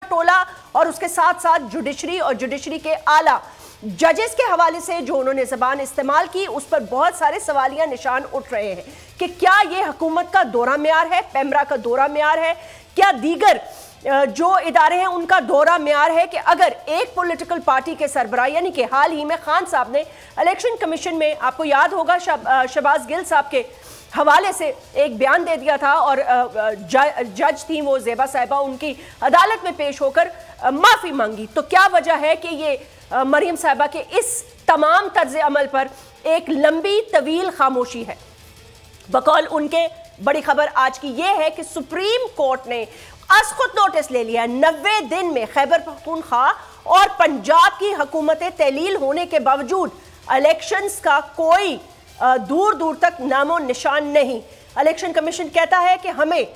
टोला और उसके साथ साथ जुडिशरी और जुडिशरी के आला जजेस के हवाले से जो उन्होंने ज़बान इस्तेमाल की, उस पर बहुत सारे सवालिया निशान उठ रहे हैं कि क्या ये हुकूमत का दौरा मेयार है, पेमरा का दौरा मेयार है, क्या दीगर जो इदारे हैं उनका दौरा मेयार है कि अगर एक पॉलिटिकल पार्टी के सरबराह, यानी कि हाल ही में खान साहब ने इलेक्शन कमीशन में, आपको याद होगा, शहबाज गिल साहब के हवाले से एक बयान दे दिया था और जज थी वो ज़ेबा साहिबा, उनकी अदालत में पेश होकर माफ़ी मांगी। तो क्या वजह है कि ये मरियम साहिबा के इस तमाम तर्ज अमल पर एक लंबी तवील खामोशी है? बकौल उनके बड़ी खबर आज की ये है कि सुप्रीम कोर्ट ने आज खुद नोटिस ले लिया 90 दिन में खैबर पख्तूनख्वा और पंजाब की हुकूमतें तहलील होने के बावजूद इलेक्शंस का कोई दूर दूर तक नामो निशान नहीं। इलेक्शन कमीशन कहता है कि हमें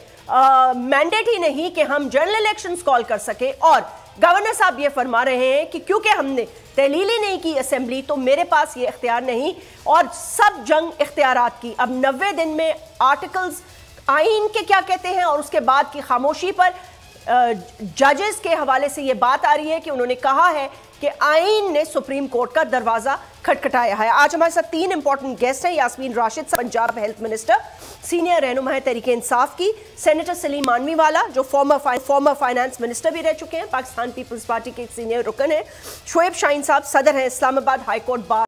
मैंडेट ही नहीं कि हम जनरल इलेक्शंस कॉल कर सके, और गवर्नर साहब ये फरमा रहे हैं कि क्योंकि हमने तहलील ही नहीं की असेंबली तो मेरे पास ये इख्तियार नहीं, और सब जंग इख्तियारात की। अब 90 दिन में आर्टिकल्स आइन के क्या कहते हैं और उसके बाद की खामोशी पर जजेस के हवाले से ये बात आ रही है कि उन्होंने कहा है कि आइन ने सुप्रीम कोर्ट का दरवाजा खटखटाया है। आज हमारे साथ 3 इंपॉर्टेंट गेस्ट हैं। Yasmin Rashid, Punjab health minister, senior रहनुमा है तहरीक इंसाफ की, सेनेटर सलीम मानवीवाला जो फॉर्मर फाइनेंस मिनिस्टर भी रह चुके हैं, पाकिस्तान पीपल्स पार्टी के सीनियर रुकन है, शोएब शाहीन साहब सदर हैं इस्लामाबाद हाई कोर्ट बार